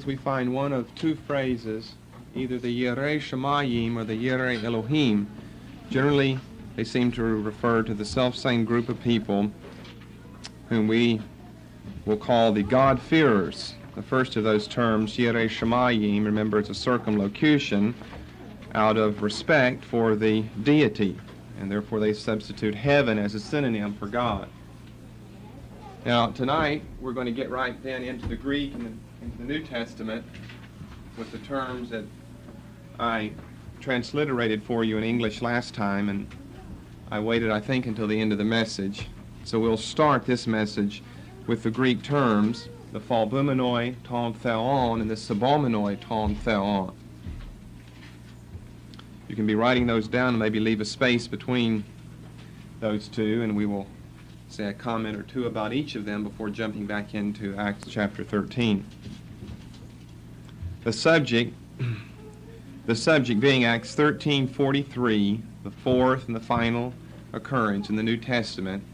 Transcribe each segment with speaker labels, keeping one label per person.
Speaker 1: Bibles, we find one of two phrases, either the Yireh Shamayim or the Yireh Elohim. Generally, they seem to refer to the self-same group of people whom we will call the God-fearers. The first of those terms, Yireh Shamayim, remember it's a circumlocution out of respect for the deity, and therefore they substitute heaven as a synonym for God. Now, tonight, we're going to get right then into the Greek and into the New Testament with the terms that I transliterated for you in English last time, and I waited, I think, until the end of the message. So we'll start this message with the Greek terms, the phalbumenoi ton theon and the sabomenoi ton theon. You can be writing those down and maybe leave a space between those two, and we will say a comment or two about each of them before jumping back into Acts chapter 13. The subject being Acts 13:43, the fourth and the final occurrence in the New Testament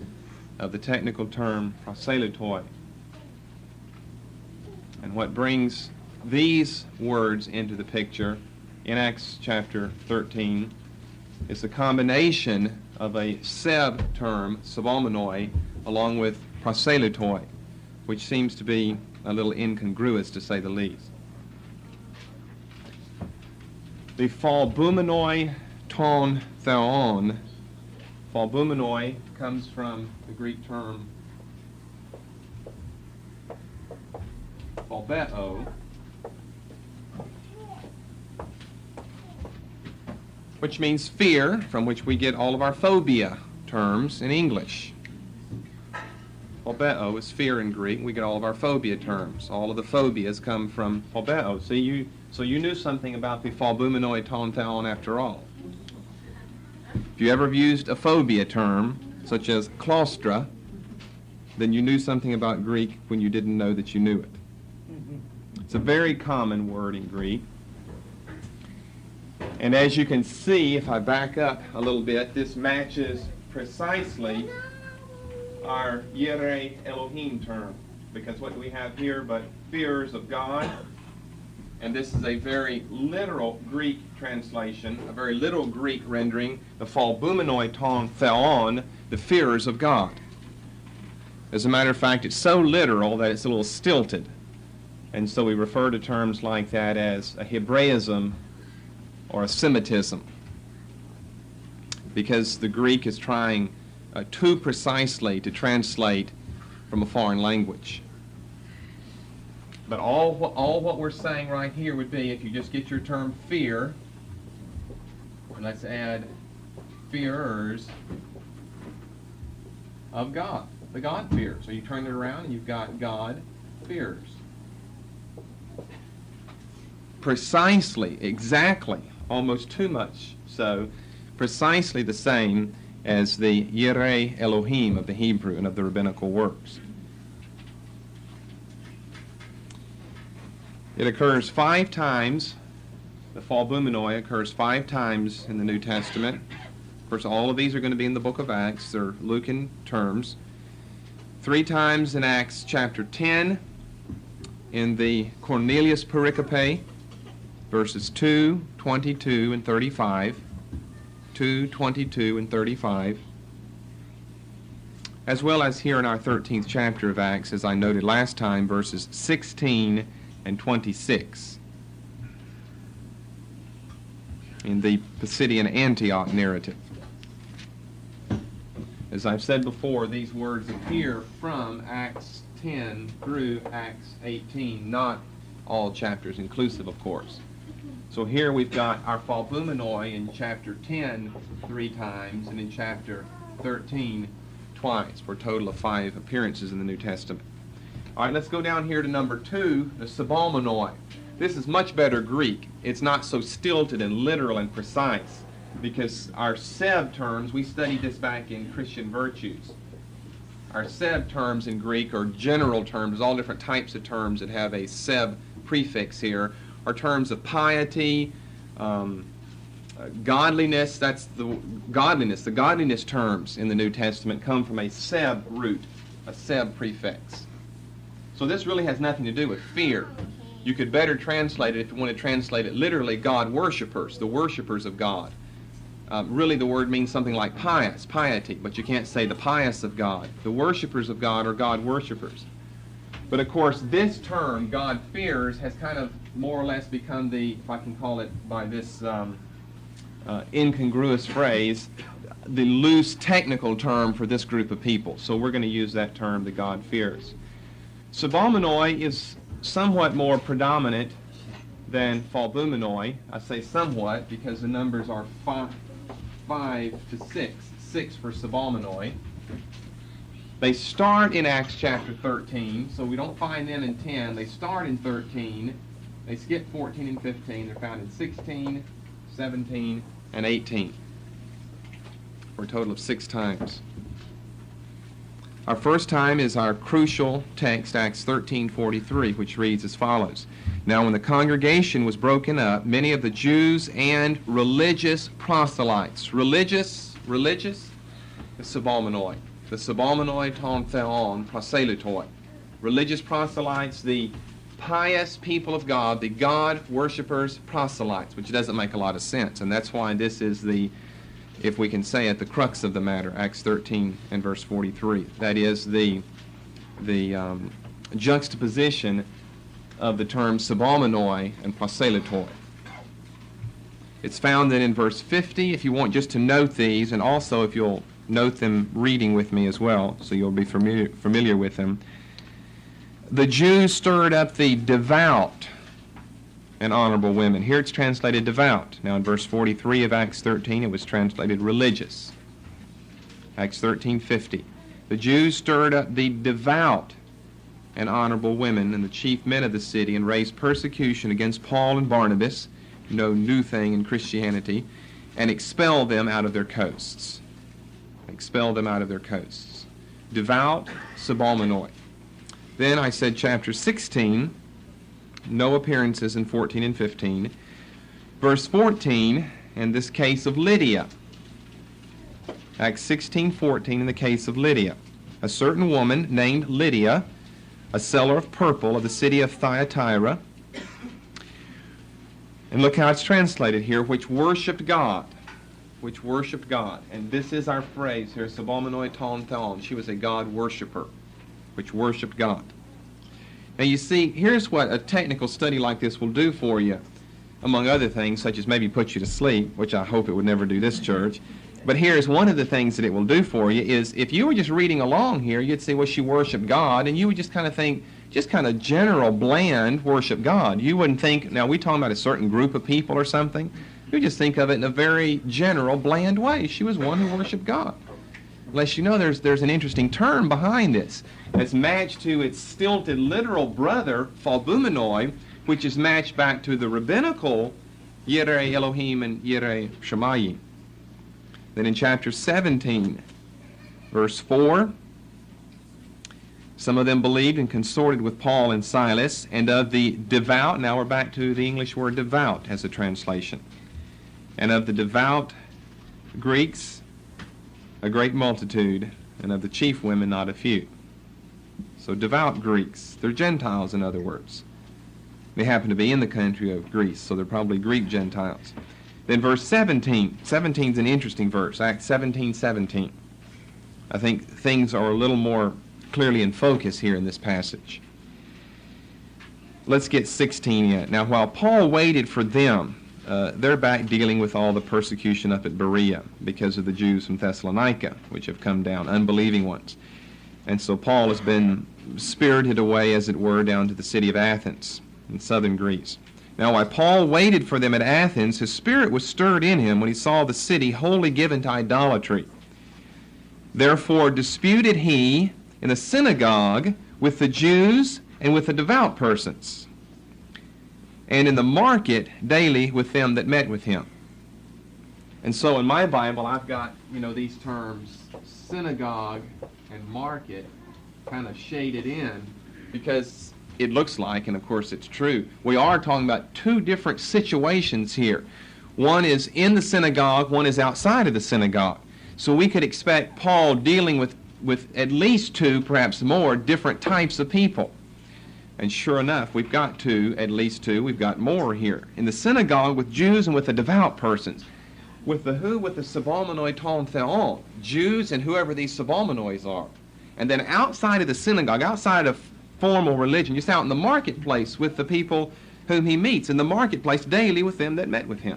Speaker 1: of the technical term proselitoi. And what brings these words into the picture in Acts chapter 13 is the combination of a seb term, sabomenoi, along with proselitoi, which seems to be a little incongruous, to say the least. The phalbumenoi ton theon, phalbumenoi comes from the Greek term phalbeo, which means fear, from which we get all of our phobia terms in English. Phobeo is fear in Greek. We get all of our phobia terms. All of the phobias come from phobeo. So you knew something about the phalbumenoi ton theon after all. If you ever used a phobia term, such as claustra, then you knew something about Greek when you didn't know that you knew it. It's a very common word in Greek. And as you can see, if I back up a little bit, this matches precisely our Yireh Elohim term. Because what do we have here but fears of God? And this is a very literal Greek translation, a very literal Greek rendering, the phalbumenoi ton theon, the fears of God. As a matter of fact, it's so literal that it's a little stilted. And so we refer to terms like that as a Hebraism or a Semitism, because the Greek is trying too precisely to translate from a foreign language. But all what we're saying right here would be, if you just get your term fear, and let's add fearers of God, the God fear. So you turn it around and you've got God fears. Precisely, exactly, almost too much so, precisely the same as the Yireh Elohim of the Hebrew and of the rabbinical works. It occurs 5 times, the phalbumenoi occurs 5 times in the New Testament. Of course, all of these are going to be in the book of Acts. They're Lucan terms. 3 times in Acts chapter 10, in the Cornelius pericope, verses 2, 22, and 35, 2, 22, and 35, as well as here in our 13th chapter of Acts, as I noted last time, verses 16 and 26, in the Pisidian Antioch narrative. As I've said before, these words appear from Acts 10 through Acts 18, not all chapters inclusive, of course. So here we've got our phalbumenoi in chapter 10 3 times, and in chapter 13 twice, for a total of 5 appearances in the New Testament. All right, let's go down here to number 2, the sabomenoi. This is much better Greek. It's not so stilted and literal and precise, because our seb terms, we studied this back in Christian Virtues. Our seb terms in Greek are general terms, all different types of terms that have a seb prefix here, are terms of piety, godliness. That's the godliness. The godliness terms in the New Testament come from a seb root, a seb prefix. So this really has nothing to do with fear. You could better translate it, if you want to translate it literally, God worshipers, the worshipers of God. Really the word means something like pious, piety, but you can't say the pious of God. The worshipers of God are God worshipers. But of course this term, God fears, has kind of more or less become the, if I can call it by this incongruous phrase, the loose technical term for this group of people. So we're going to use that term, the God fears. Sabalmenoi is somewhat more predominant than Phalbumenoi. I say somewhat because the numbers are 5 to 6. 6 for Sabalmenoi. They start in Acts chapter 13, so we don't find them in 10. They start in 13. They skip 14 and 15. They're found in 16, 17, and 18. For a total of 6 times. Our first time is our crucial text, Acts 13:43, which reads as follows. Now when the congregation was broken up, many of the Jews and religious proselytes, religious, the Sabalmenoi. The Sabalmenoi ton theon proselytoi. Religious proselytes, the pious people of God, the God worshippers, proselytes, which doesn't make a lot of sense. And that's why this is the, if we can say it, the crux of the matter, Acts 13 and verse 43. That is the juxtaposition of the terms Sabalmenoi and proselytoi. It's found that in verse 50, if you want just to note these, and also if you'll note them reading with me as well, so you'll be familiar with them. The Jews stirred up the devout and honorable women. Here it's translated devout. Now in verse 43 of Acts 13 it was translated religious. Acts 13:50. The Jews stirred up the devout and honorable women and the chief men of the city and raised persecution against Paul and Barnabas, no new thing in Christianity, and expelled them out of their coasts. Expelled them out of their coasts. Devout Sabalmenoi. Then I said chapter 16, no appearances in 14 and 15. Verse 14, in this case of Lydia. Acts 16:14, in the case of Lydia. A certain woman named Lydia, a seller of purple of the city of Thyatira. And look how it's translated here, which worshipped God. Which worshipped God. And this is our phrase here, Sabalmenoi ton theon. She was a God worshipper, which worshipped God. Now you see, here's what a technical study like this will do for you, among other things, such as maybe put you to sleep, which I hope it would never do this church. But here's one of the things that it will do for you is, if you were just reading along here, you'd see, well, she worshiped God, and you would just kind of think, just kind of general, bland, worship God. You wouldn't think, now we talking about a certain group of people or something? You just think of it in a very general, bland way. She was one who worshiped God. Unless you know there's an interesting term behind this. It's matched to its stilted literal brother, Phalbumenoi, which is matched back to the rabbinical Yirei Elohim and Yirei Shamayim. Then in chapter 17, verse 4, some of them believed and consorted with Paul and Silas, and of the devout, now we're back to the English word devout as a translation, and of the devout Greeks, a great multitude, and of the chief women not a few. So devout Greeks, they're Gentiles in other words. They happen to be in the country of Greece, so they're probably Greek Gentiles. Then verse 17. 17 is an interesting verse, Acts 17:17. I think things are a little more clearly in focus here in this passage. Let's get 16 yet. Now while Paul waited for them, they're back dealing with all the persecution up at Berea because of the Jews from Thessalonica, which have come down, unbelieving ones. And so Paul has been spirited away, as it were, down to the city of Athens in southern Greece. Now while Paul waited for them at Athens, his spirit was stirred in him when he saw the city wholly given to idolatry. Therefore disputed he in the synagogue with the Jews and with the devout persons, and in the market daily with them that met with him. And so in my Bible I've got, these terms synagogue and market kind of shaded in, because it looks like, and of course it's true, we are talking about two different situations here. One is in the synagogue, one is outside of the synagogue. So we could expect Paul dealing with at least two, perhaps more, different types of people. And sure enough, we've got two, at least two, we've got more here. In the synagogue with Jews and with the devout persons. With the who? With the Sabalmonoi Ton Theon, Jews and whoever these Sabalmonois are. And then outside of the synagogue, outside of formal religion, just out in the marketplace with the people whom he meets, in the marketplace daily with them that met with him.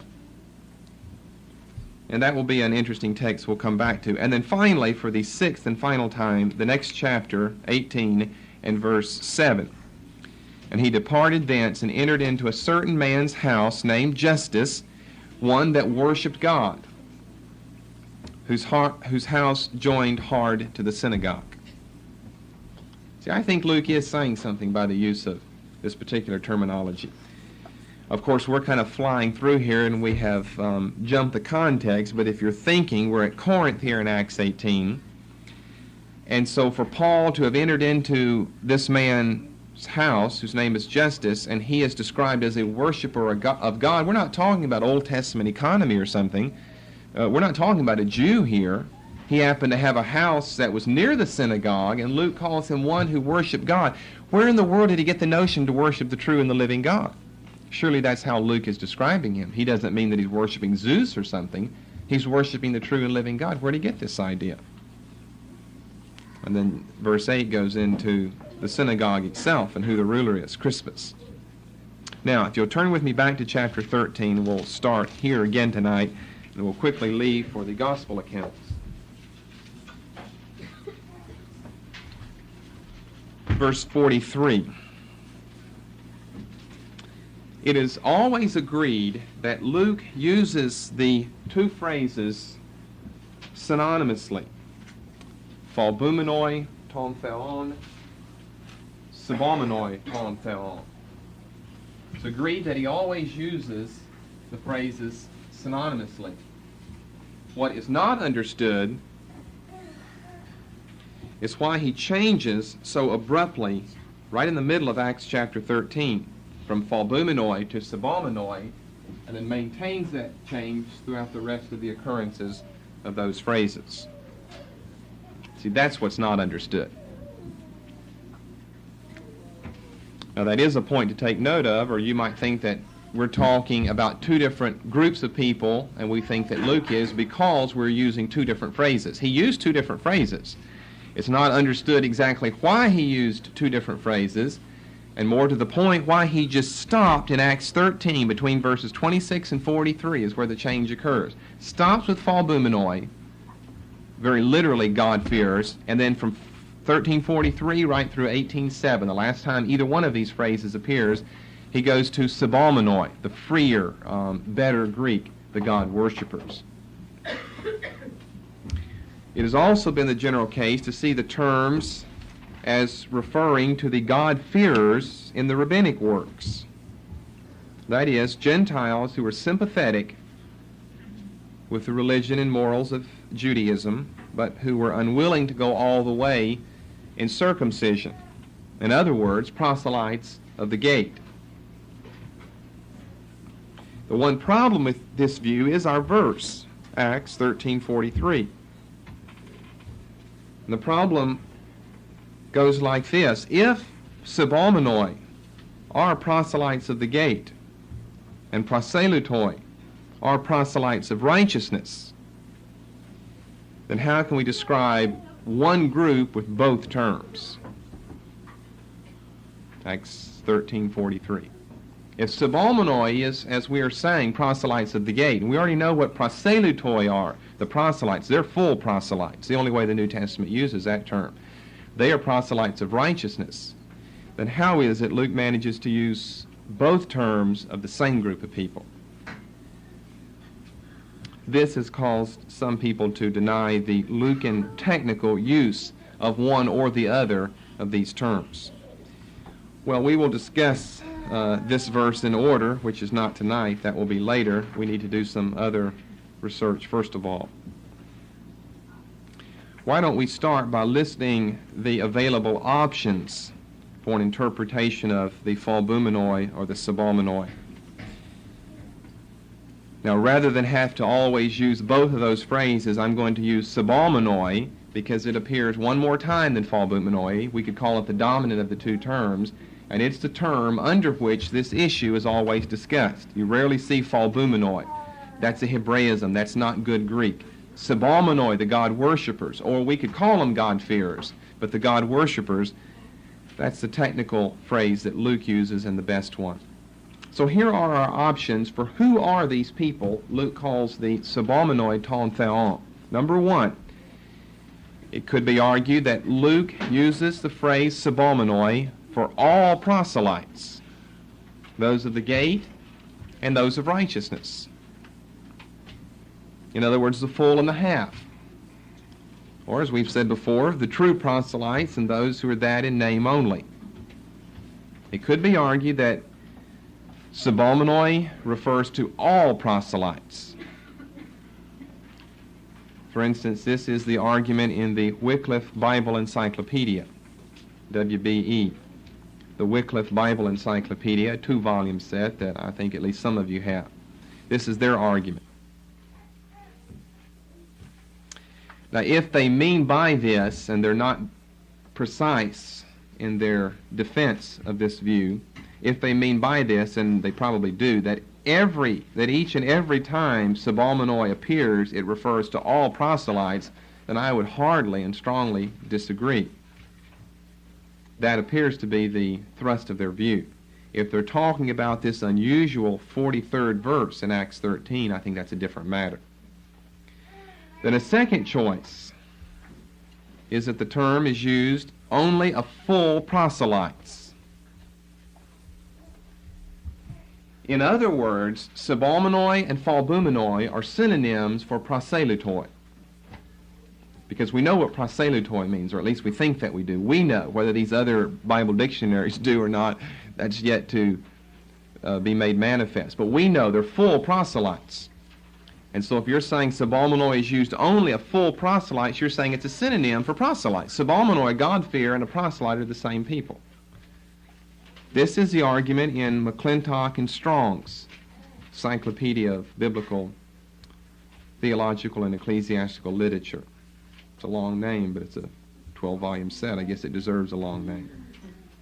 Speaker 1: And that will be an interesting text we'll come back to. And then finally, for the sixth and final time, the next chapter, 18 and verse 7. And he departed thence and entered into a certain man's house named Justus, one that worshipped God, whose house joined hard to the synagogue. See, I think Luke is saying something by the use of this particular terminology. Of course, we're kind of flying through here and we have jumped the context, but if you're thinking, we're at Corinth here in Acts 18. And so for Paul to have entered into this man's house, whose name is Justus, and he is described as a worshiper of God, we're not talking about Old Testament economy or something. We're not talking about a Jew here. He happened to have a house that was near the synagogue, and Luke calls him one who worshiped God. Where in the world did he get the notion to worship the true and the living God? Surely that's how Luke is describing him. He doesn't mean that he's worshiping Zeus or something. He's worshiping the true and living God. Where did he get this idea? And then verse 8 goes into the synagogue itself and who the ruler is, Crispus. Now, if you'll turn with me back to chapter 13, we'll start here again tonight, and we'll quickly leave for the gospel accounts. Verse 43. It is always agreed that Luke uses the two phrases synonymously. Phalbumenoi ton theon, Sabalmonoi ton theon. It's agreed that he always uses the phrases synonymously. What is not understood is why he changes so abruptly right in the middle of Acts chapter 13 from Phalbumenoi to Sabalmonoi, and then maintains that change throughout the rest of the occurrences of those phrases. See, that's what's not understood. Now, that is a point to take note of, or you might think that we're talking about two different groups of people, and we think that Luke is because we're using two different phrases. He used two different phrases. It's not understood exactly why he used two different phrases, and more to the point, why he just stopped in Acts 13 between verses 26 and 43 is where the change occurs. Stops with Phalbumenoi, very literally God-fearers, and then from 1343 right through 18:7, the last time either one of these phrases appears, he goes to Sabalmonoi, the freer, better Greek, the God-worshippers. It has also been the general case to see the terms as referring to the God-fearers in the rabbinic works. That is, Gentiles who were sympathetic with the religion and morals of Judaism, but who were unwilling to go all the way in circumcision. In other words, proselytes of the gate. The one problem with this view is our verse, Acts 13:43. And the problem goes like this. If Sabalmonoi are proselytes of the gate, and proselutoi are proselytes of righteousness, then how can we describe one group with both terms? Acts 13:43. If Sabalmonoi is, as we are saying, proselytes of the gate, and we already know what proselutoi are, the proselytes, they're full proselytes, the only way the New Testament uses that term. They are proselytes of righteousness. Then how is it Luke manages to use both terms of the same group of people? This has caused some people to deny the Lucan technical use of one or the other of these terms. Well, we will discuss this verse in order, which is not tonight. That will be later. We need to do some other research first of all. Why don't we start by listing the available options for an interpretation of the Phalbumenoi or the Sabalmonoi. Now, rather than have to always use both of those phrases, I'm going to use Sabalmonoi because it appears one more time than Phalbumenoi. We could call it the dominant of the two terms. And it's the term under which this issue is always discussed. You rarely see phalbumenoi. That's a Hebraism. That's not good Greek. Sabalmenoi, the God worshippers, or we could call them God-fearers, but the God worshippers, that's the technical phrase that Luke uses and the best one. So here are our options for who are these people Luke calls the Sabalmenoi ton theon. Number one, it could be argued that Luke uses the phrase Sabalmenoi for all proselytes, those of the gate and those of righteousness. In other words, the full and the half. Or, as we've said before, the true proselytes and those who are that in name only. It could be argued that Sabalmenoi refers to all proselytes. For instance, this is the argument in the Wycliffe Bible Encyclopedia, WBE. The Wycliffe Bible Encyclopedia, a 2-volume set that I think at least some of you have. This is their argument. Now, if they mean by this, and they're not precise in their defense of this view, if they mean by this, and they probably do, that each and every time Sabalmenoi appears, it refers to all proselytes, then I would hardly and strongly disagree. That appears to be the thrust of their view. If they're talking about this unusual 43rd verse in Acts 13, I think that's a different matter. Then a second choice is that the term is used only of full proselytes. In other words, Sabalmenoi and phalbumenoi are synonyms for proselytoi. Because we know what proselytoi means, or at least we think that we do. We know. Whether these other Bible dictionaries do or not, that's yet to be made manifest. But we know they're full proselytes. And so if you're saying Sabalmenoi is used only of full proselytes, you're saying it's a synonym for proselytes. Sabalmenoi, God-fear, and a proselyte are the same people. This is the argument in McClintock and Strong's Encyclopedia of Biblical, Theological, and Ecclesiastical Literature. It's a long name, but it's a 12-volume set. I guess it deserves a long name.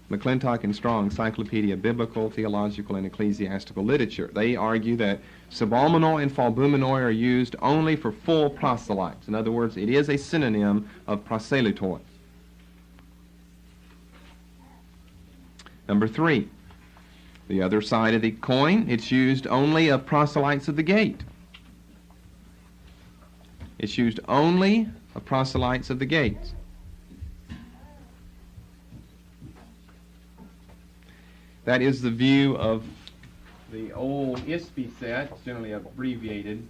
Speaker 1: McClintock and Strong, Encyclopedia of Biblical, Theological, and Ecclesiastical Literature. They argue that Sabalmenoi and phalbumenoi are used only for full proselytes. In other words, it is a synonym of proselytoi. Number 3, the other side of the coin, it's used only of proselytes of the gate. It's used only of proselytes of the gates. That is the view of the old ISP set. It's generally abbreviated.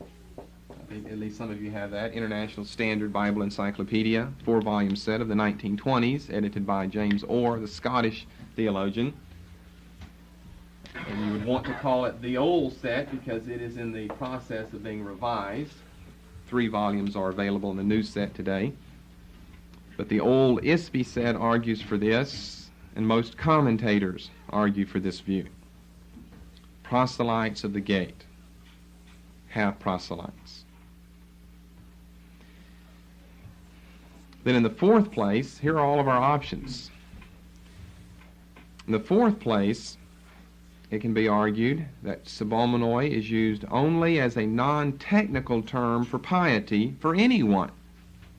Speaker 1: I think at least some of you have that. International Standard Bible Encyclopedia, 4-volume set of the 1920s, edited by James Orr, the Scottish theologian. And you would want to call it the old set because it is in the process of being revised. 3 volumes are available in the new set today. But the old ISP set argues for this, and most commentators argue for this view. Proselytes of the gate, half proselytes. Then in the 4th place, here are all of our options. In the 4th place, it can be argued that Sabalmenoi is used only as a non-technical term for piety for anyone.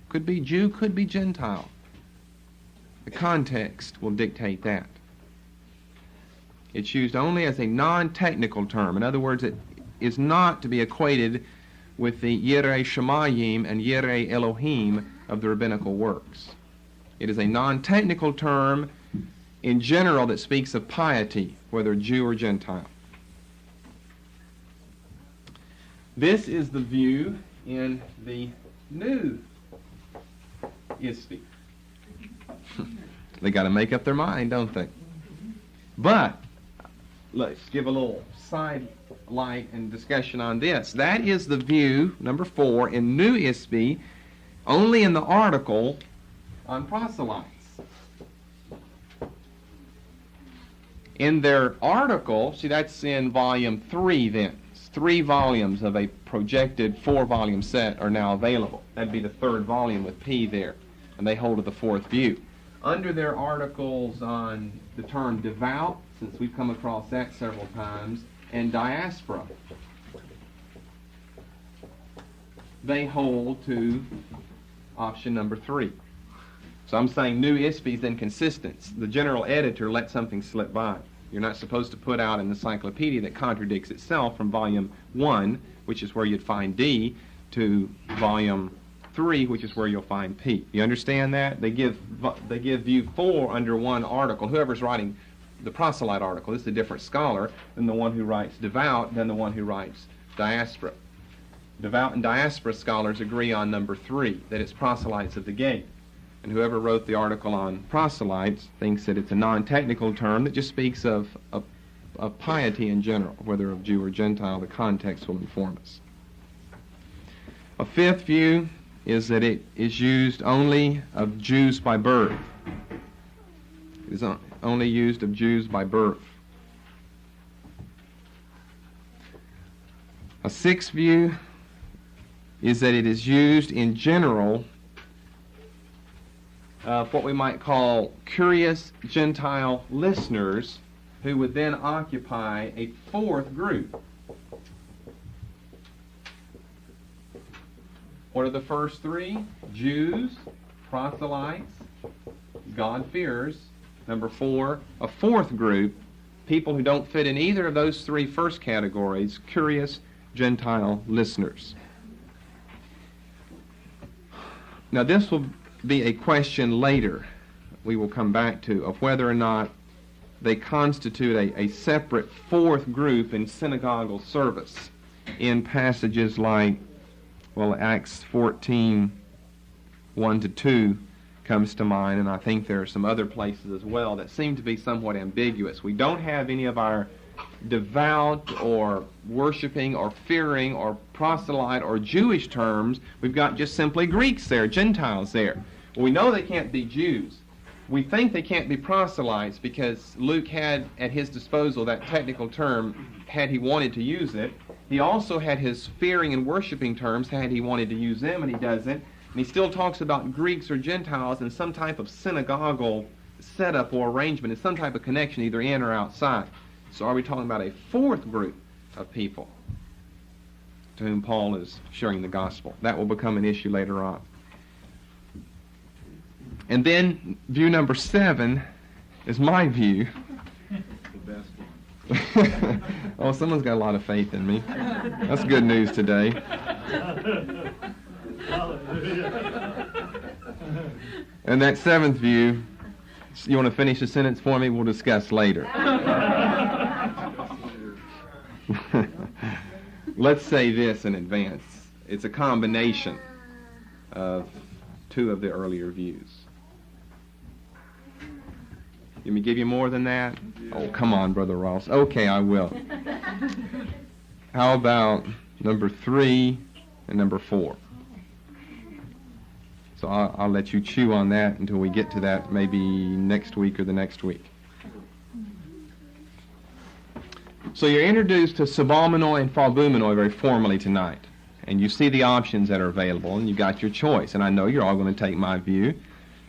Speaker 1: Could be Jew, could be Gentile. The context will dictate that. It's used only as a non-technical term. In other words, it is not to be equated with the Yireh Shemayim and Yireh Elohim of the rabbinical works. It is a non-technical term in general that speaks of piety, whether Jew or Gentile. This is the view in the new ISP. They got to make up their mind, don't they? But let's give a little sidelight and discussion on this. That is the view, number 4, in New ISP, only in the article on proselytes. In their article, see, that's in volume 3 then. 3 volumes of a projected 4-volume set are now available. That'd be the 3rd volume with P there, and they hold to the 4th view. under their articles on the term devout, since we've come across that several times, and diaspora, they hold to option number 3. So I'm saying new ISBE's inconsistent. The general editor let something slip by. You're not supposed to put out an encyclopedia that contradicts itself from volume 1, which is where you'd find D, to volume 3, which is where you'll find P. You understand that? They give view 4 under one article. Whoever's writing the proselyte article, this is a different scholar than the one who writes devout, than the one who writes diaspora. Devout and diaspora scholars agree on number 3, that it's proselytes of the gate. And whoever wrote the article on proselytes thinks that it's a non-technical term that just speaks of piety in general, whether of Jew or Gentile. The context will inform us. A 5th view is that it is used only of Jews by birth. It is only used of Jews by birth. A 6th view is that it is used in general of what we might call curious Gentile listeners, who would then occupy a 4th group. What are the first 3? Jews, proselytes, God-fearers. Number 4, a 4th group, people who don't fit in either of those 3 first categories, curious Gentile listeners. Now this will be a question later we will come back to, of whether or not they constitute a separate 4th group in synagogal service in passages like, well, Acts 14, 1-2 comes to mind, and I think there are some other places as well that seem to be somewhat ambiguous. We don't have any of our devout or worshiping or fearing or proselyte or Jewish terms. We've got just simply Greeks there, Gentiles there. Well, we know they can't be Jews. We think they can't be proselytes because Luke had at his disposal that technical term had he wanted to use it. He also had his fearing and worshiping terms had he wanted to use them, and he doesn't. And he still talks about Greeks or Gentiles in some type of synagogal setup or arrangement, in some type of connection either in or outside. So are we talking about a 4th group of people to whom Paul is sharing the gospel? That will become an issue later on. And then view number 7 is my view.
Speaker 2: The best one.
Speaker 1: Oh, someone's got a lot of faith in me. That's good news today. And that 7th view, you want to finish the sentence for me? We'll discuss later. Let's say this in advance. It's a combination of 2 of the earlier views. Let me give you more than that? Oh, come on, Brother Ross. Okay, I will. How about number 3 and number 4? So I'll let you chew on that until we get to that maybe next week or the next week. So you're introduced to subalmonoi and falbumonoi very formally tonight. And you see the options that are available, and you've got your choice. And I know you're all going to take my view,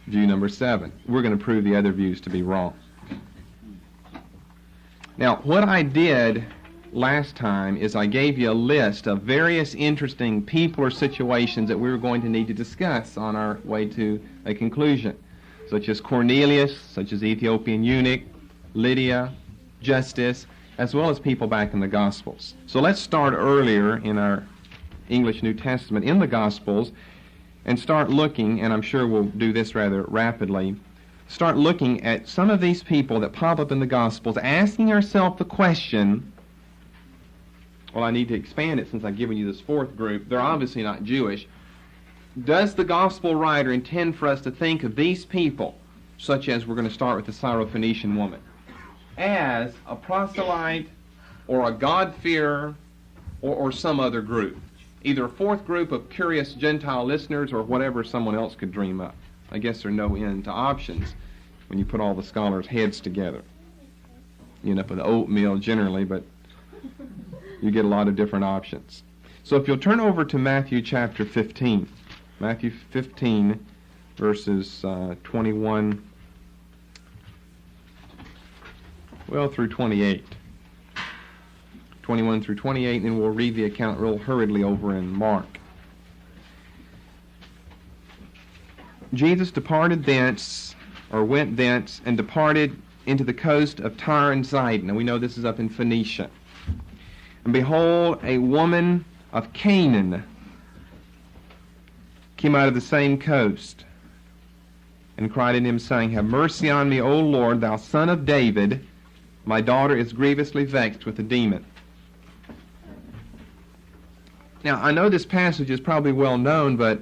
Speaker 1: view number 7. We're going to prove the other views to be wrong. Now, what I did last time is I gave you a list of various interesting people or situations that we were going to need to discuss on our way to a conclusion, such as Cornelius, such as the Ethiopian eunuch, Lydia, Justice, as well as people back in the Gospels. So let's start earlier in our English New Testament in the Gospels and start looking, and I'm sure we'll do this rather rapidly, start looking at some of these people that pop up in the Gospels, asking ourselves the question, well, I need to expand it since I've given you this 4th group. They're obviously not Jewish. Does the Gospel writer intend for us to think of these people, such as we're going to start with the Syrophoenician woman, as a proselyte or a God-fearer or some other group? Either a 4th group of curious Gentile listeners or whatever someone else could dream up. I guess there are no end to options when you put all the scholars' heads together. You end up with oatmeal generally, but you get a lot of different options. So if you'll turn over to Matthew chapter 15, Matthew 15, verses 21 Well, through 28. 21 through 28, and then we'll read the account real hurriedly over in Mark. Jesus departed thence, or went thence, and departed into the coast of Tyre and Sidon. And we know this is up in Phoenicia. And behold, a woman of Canaan came out of the same coast, and cried unto him, saying, Have mercy on me, O Lord, thou son of David. My daughter is grievously vexed with a demon. Now, I know this passage is probably well known, but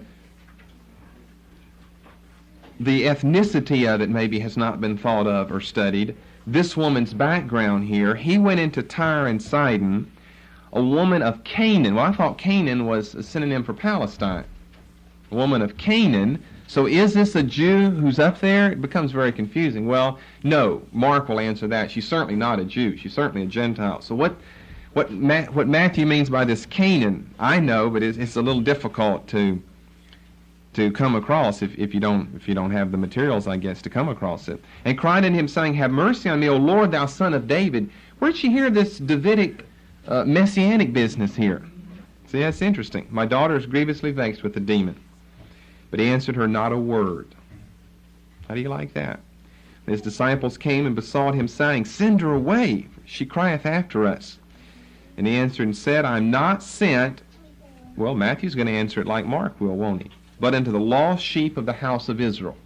Speaker 1: the ethnicity of it maybe has not been thought of or studied. This woman's background here, he went into Tyre and Sidon, a woman of Canaan. Well, I thought Canaan was a synonym for Palestine. A woman of Canaan. So is this a Jew who's up there? It becomes very confusing. Well, no, Mark will answer that. She's certainly not a Jew. She's certainly a Gentile. So what Matthew means by this Canaan, I know, but it's a little difficult to come across if you don't have the materials, I guess, to come across it. And cried unto him, saying, Have mercy on me, O Lord, thou son of David. Where'd she hear this Davidic messianic business here? See, that's interesting. My daughter is grievously vexed with a demon. But he answered her not a word. How do you like that? And his disciples came and besought him, saying, Send her away, she crieth after us. And he answered and said, I am not sent. Well, Matthew's going to answer it like Mark will, won't he? But unto the lost sheep of the house of Israel.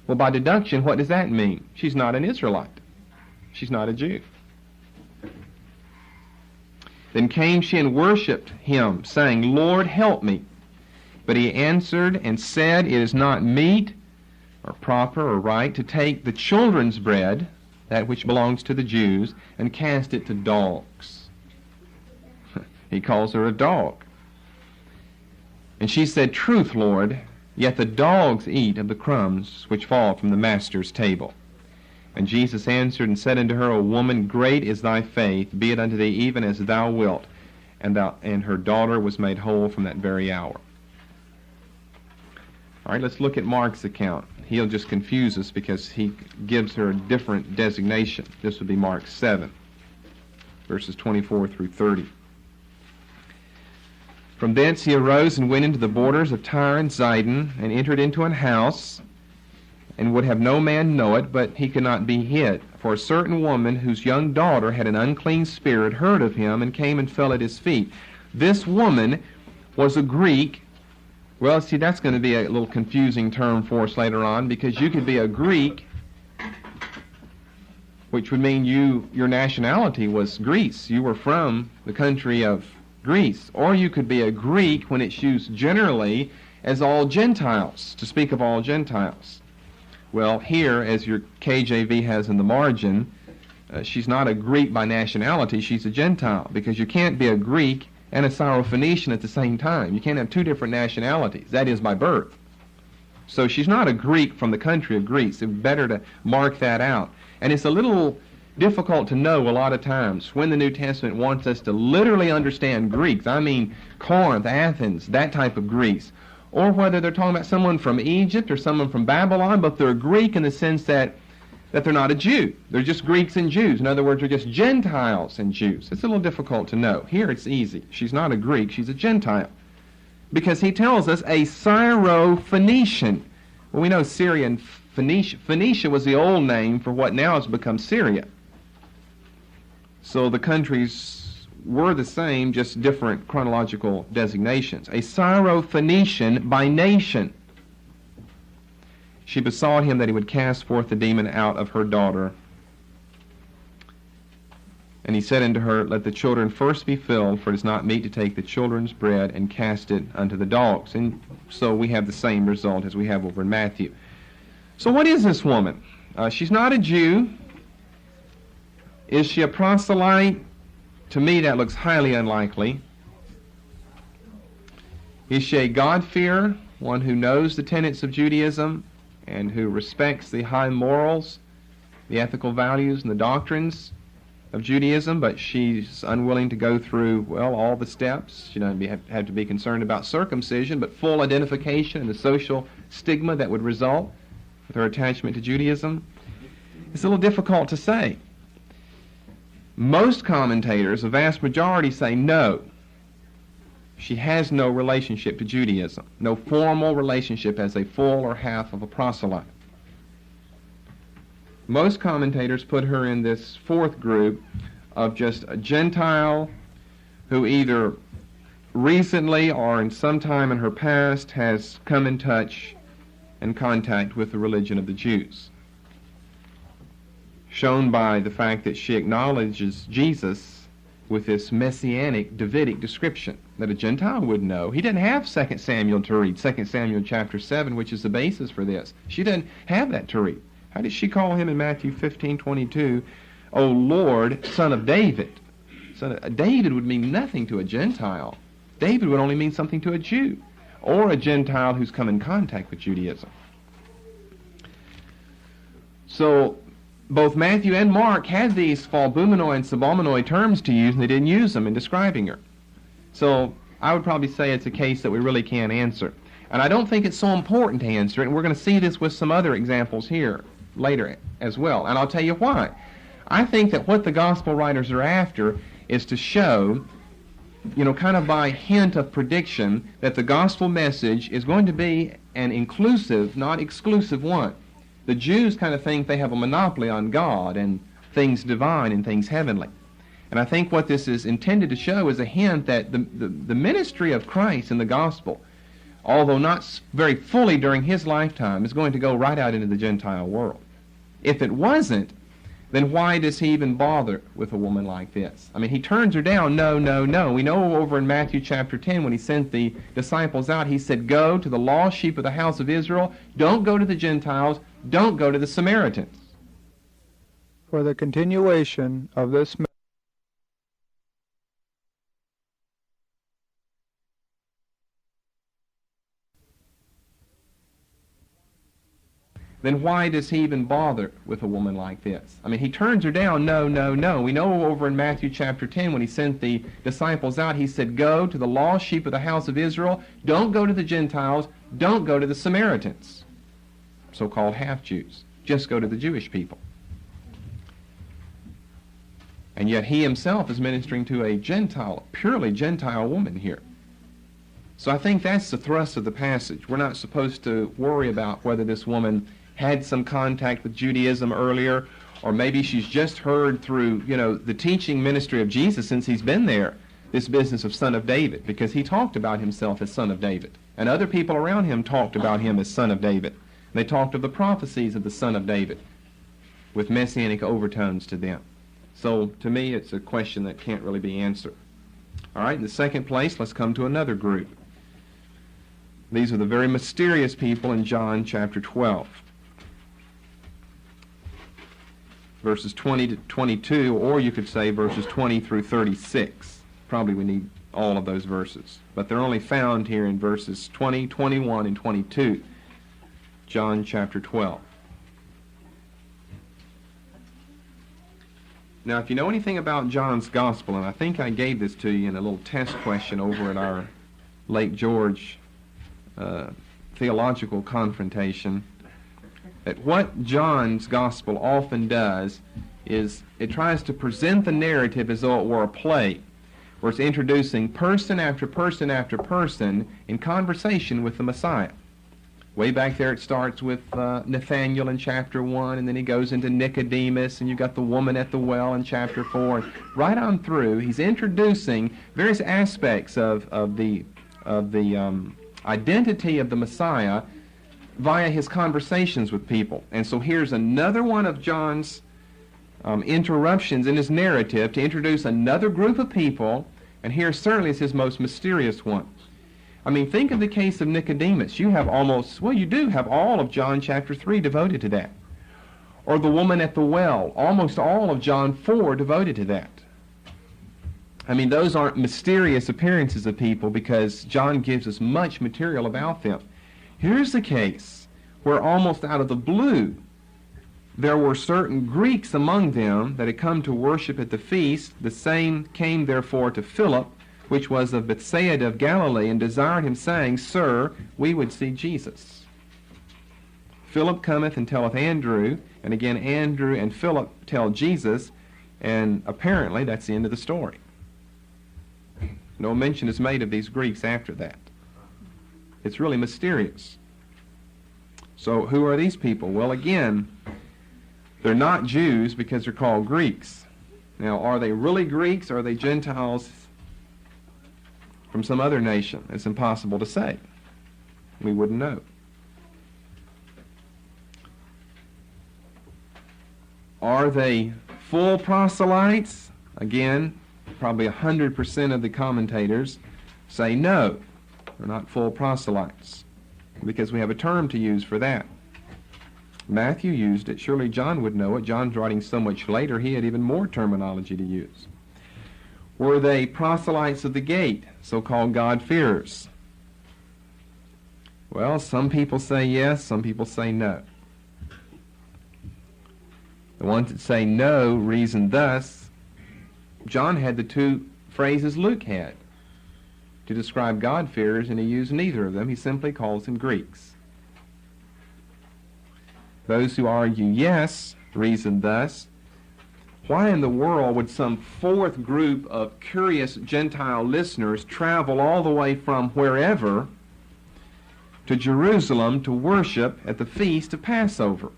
Speaker 1: Well, by deduction, what does that mean? She's not an Israelite. She's not a Jew. Then came she and worshipped him, saying, Lord, help me. But he answered and said, It is not meet or proper or right to take the children's bread, that which belongs to the Jews, and cast it to dogs. He calls her a dog. And she said, Truth, Lord, yet the dogs eat of the crumbs which fall from the master's table. And Jesus answered and said unto her, O woman, great is thy faith, be it unto thee even as thou wilt. And her daughter was made whole from that very hour. All right, let's look at Mark's account. He'll just confuse us because he gives her a different designation. This would be Mark 7, verses 24 through 30. From thence he arose and went into the borders of Tyre and Sidon, and entered into an house, and would have no man know it, but he could not be hid. For a certain woman whose young daughter had an unclean spirit heard of him, and came and fell at his feet. This woman was a Greek. Well, see, that's going to be a little confusing term for us later on, because you could be a Greek, which would mean your nationality was Greece. You were from the country of Greece. Or you could be a Greek when it's used generally as all Gentiles, to speak of all Gentiles. Well, here, as your KJV has in the margin, she's not a Greek by nationality, she's a Gentile, because you can't be a Greek and a Syrophoenician at the same time. You can't have two different nationalities. That is by birth. So she's not a Greek from the country of Greece. It's better to mark that out. And it's a little difficult to know a lot of times when the New Testament wants us to literally understand Greeks. I mean Corinth, Athens, that type of Greece. Or whether they're talking about someone from Egypt or someone from Babylon, but they're Greek in the sense that they're not a Jew. They're just Greeks and Jews. In other words, they're just Gentiles and Jews. It's a little difficult to know. Here it's easy. She's not a Greek, she's a Gentile. Because he tells us a Syro-Phoenician. Well, we know Syria and Phoenicia was the old name for what now has become Syria. So the countries were the same, just different chronological designations. A Syro-Phoenician by nation. She besought him that he would cast forth the demon out of her daughter. And he said unto her, Let the children first be filled, for it is not meet to take the children's bread and cast it unto the dogs. And so we have the same result as we have over in Matthew. So what is this woman? She's not a Jew. Is she a proselyte? To me, that looks highly unlikely. Is she a God-fearer, one who knows the tenets of Judaism and who respects the high morals, the ethical values, and the doctrines of Judaism, but she's unwilling to go through, well, all the steps? She doesn't have to be concerned about circumcision, but full identification and the social stigma that would result with her attachment to Judaism? It's a little difficult to say. Most commentators, a vast majority, say no. She has no relationship to Judaism, no formal relationship as a full or half of a proselyte. Most commentators put her in this fourth group of just a Gentile who either recently or in some time in her past has come in touch and contact with the religion of the Jews, shown by the fact that she acknowledges Jesus with this messianic Davidic description that a Gentile would know. He didn't have 2 Samuel to read, 2 Samuel chapter 7, which is the basis for this. She didn't have that to read. How did she call him in Matthew 15:22, O Lord, son of David? David would mean nothing to a Gentile. David would only mean something to a Jew, or a Gentile who's come in contact with Judaism. So both Matthew and Mark had these falbuminoi and subominoi terms to use, and they didn't use them in describing her. So I would probably say it's a case that we really can't answer. And I don't think it's so important to answer it, and we're going to see this with some other examples here later as well. And I'll tell you why. I think that what the gospel writers are after is to show, kind of by hint of prediction, that the gospel message is going to be an inclusive, not exclusive one. The Jews kind of think they have a monopoly on God and things divine and things heavenly. And I think what this is intended to show is a hint that the ministry of Christ in the gospel, although not very fully during his lifetime, is going to go right out into the Gentile world. If it wasn't, then why does he even bother with a woman like this? I mean, he turns her down. No, no, no. We know over in Matthew chapter 10 when he sent the disciples out, he said, go to the lost sheep of the house of Israel. Don't go to the Gentiles. Don't go to the Samaritans.
Speaker 3: For the continuation of this
Speaker 1: then why does he even bother with a woman like this? I mean, he turns her down. No, no, no. We know over in Matthew chapter 10 when he sent the disciples out, he said, go to the lost sheep of the house of Israel. Don't go to the Gentiles. Don't go to the Samaritans, so-called half-Jews. Just go to the Jewish people. And yet he himself is ministering to a Gentile, purely Gentile woman here. So I think that's the thrust of the passage. We're not supposed to worry about whether this woman had some contact with Judaism earlier, or maybe she's just heard through, the teaching ministry of Jesus since he's been there, this business of son of David, because he talked about himself as son of David. And other people around him talked about him as son of David. And they talked of the prophecies of the son of David with messianic overtones to them. So to me, it's a question that can't really be answered. All right, in the second place, let's come to another group. These are the very mysterious people in John chapter 12. Verses 20 to 22, or you could say verses 20 through 36. Probably we need all of those verses. But they're only found here in verses 20, 21, and 22. John chapter 12. Now, if you know anything about John's Gospel, and I think I gave this to you in a little test question over at our Lake George theological confrontation, that what John's Gospel often does is it tries to present the narrative as though it were a play, where it's introducing person after person after person in conversation with the Messiah. Way back there it starts with Nathanael in chapter 1, and then he goes into Nicodemus, and you've got the woman at the well in chapter 4. And right on through, he's introducing various aspects of the identity of the Messiah via his conversations with people. And so here's another one of John's interruptions in his narrative to introduce another group of people, and here certainly is his most mysterious one. I mean, think of the case of Nicodemus. You have you do have all of John chapter 3 devoted to that. Or the woman at the well, almost all of John 4 devoted to that. I mean, those aren't mysterious appearances of people because John gives us much material about them. Here's the case where almost out of the blue, there were certain Greeks among them that had come to worship at the feast. The same came therefore to Philip, which was of Bethsaida of Galilee, and desired him, saying, Sir, we would see Jesus. Philip cometh and telleth Andrew, and again Andrew and Philip tell Jesus, And apparently that's the end of the story. No mention is made of these Greeks after that. It's really mysterious. So who are these people? Well, again, they're not Jews because they're called Greeks. Now, are they really Greeks or are they Gentiles from some other nation? It's impossible to say. We wouldn't know. Are they full proselytes? Again, probably 100% of the commentators say no, they're not full proselytes, because we have a term to use for that. Matthew used it. Surely John would know it. John's writing so much later, he had even more terminology to use. Were they proselytes of the gate, so-called God-fearers? Well, some people say yes, some people say no. The ones that say no reason thus. John had the two phrases Luke had to describe God-fearers, and he used neither of them. He simply calls them Greeks. Those who argue yes reason thus. Why in the world would some fourth group of curious Gentile listeners travel all the way from wherever to Jerusalem to worship at the feast of Passover?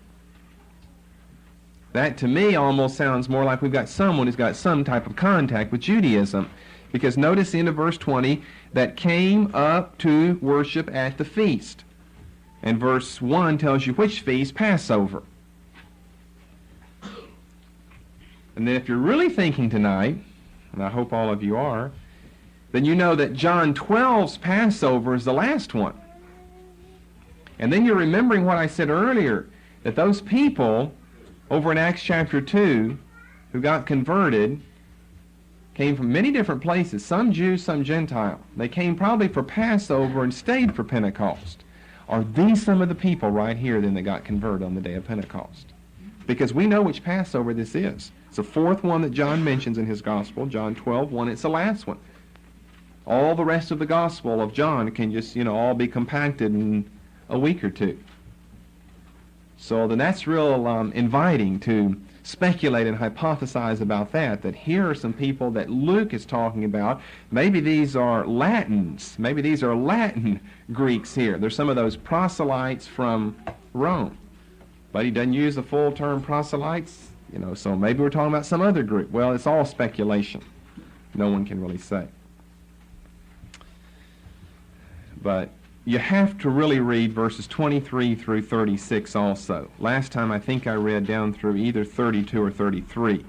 Speaker 1: That to me almost sounds more like we've got someone who's got some type of contact with Judaism. Because notice the end of verse 20, that came up to worship at the feast. And verse 1 tells you which feast? Passover. And then if you're really thinking tonight, and I hope all of you are, then you know that John 12's Passover is the last one. And then you're remembering what I said earlier, that those people over in Acts chapter 2 who got converted came from many different places, some Jews, some Gentile. They came probably for Passover and stayed for Pentecost. Are these some of the people right here then that got converted on the day of Pentecost? Because we know which Passover this is. It's the fourth one that John mentions in his gospel, John 12:1. It's the last one. All the rest of the gospel of John can just, all be compacted in a week or two. So then that's real inviting to speculate and hypothesize about that here are some people that Luke is talking about. Maybe these are Latins. Maybe these are Latin Greeks here. There's some of those proselytes from Rome. But he doesn't use the full term proselytes, so maybe we're talking about some other group. Well, it's all speculation. No one can really say. But you have to really read verses 23 through 36 also. Last time I think I read down through either 32 or 33.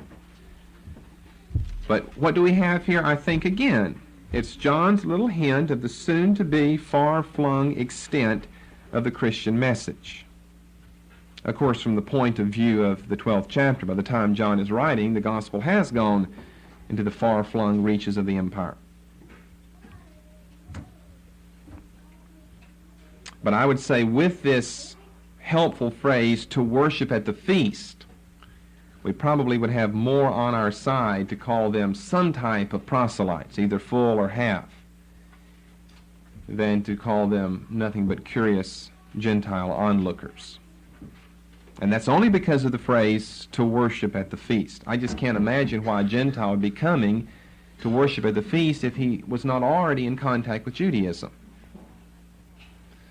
Speaker 1: But what do we have here? I think again, it's John's little hint of the soon-to-be far-flung extent of the Christian message. Of course, from the point of view of the 12th chapter, by the time John is writing, the gospel has gone into the far-flung reaches of the empire. But I would say with this helpful phrase, to worship at the feast, we probably would have more on our side to call them some type of proselytes, either full or half, than to call them nothing but curious Gentile onlookers. And that's only because of the phrase, to worship at the feast. I just can't imagine why a Gentile would be coming to worship at the feast if he was not already in contact with Judaism.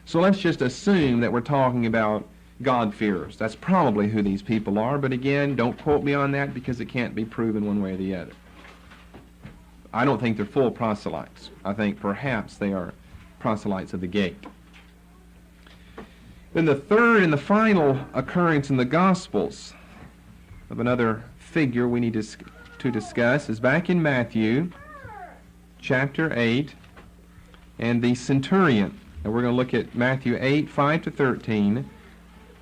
Speaker 1: So let's just assume that we're talking about God-fearers. That's probably who these people are, but again, don't quote me on that because it can't be proven one way or the other. I don't think they're full proselytes. I think perhaps they are proselytes of the gate. Then the third and the final occurrence in the Gospels of another figure we need to discuss is back in Matthew chapter 8 and the centurion. And we're going to look at Matthew 8, 5 to 13,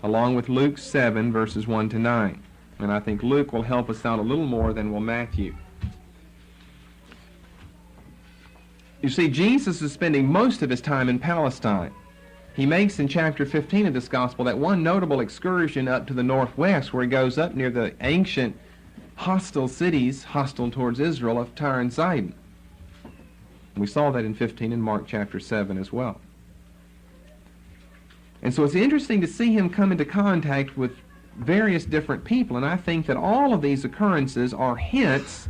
Speaker 1: along with Luke 7, verses 1 to 9. And I think Luke will help us out a little more than will Matthew. You see, Jesus is spending most of his time in Palestine. He makes in chapter 15 of this gospel that one notable excursion up to the northwest where he goes up near the ancient hostile cities, hostile towards Israel, of Tyre and Sidon. We saw that in 15 in Mark chapter 7 as well. And so it's interesting to see him come into contact with various different people, and I think that all of these occurrences are hints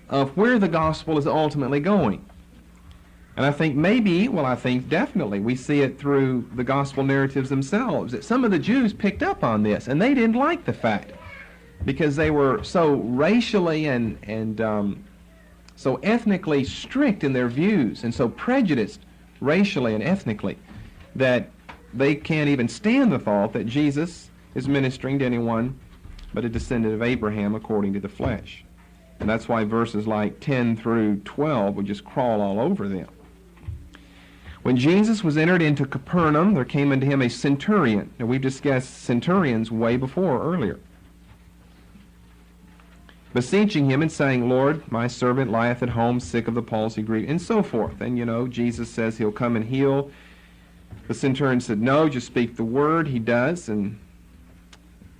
Speaker 1: of where the gospel is ultimately going. And I think definitely we see it through the gospel narratives themselves, that some of the Jews picked up on this, and they didn't like the fact, because they were so racially and so ethnically strict in their views, and so prejudiced racially and ethnically, that they can't even stand the thought that Jesus is ministering to anyone but a descendant of Abraham according to the flesh. And that's why verses like 10 through 12 would just crawl all over them. When Jesus was entered into Capernaum, there came unto him a centurion. Now, we've discussed centurions way before, earlier. Beseeching him and saying, Lord, my servant lieth at home, sick of the palsy, grief, and so forth. And, Jesus says he'll come and heal. The centurion said, no, just speak the word. He does. And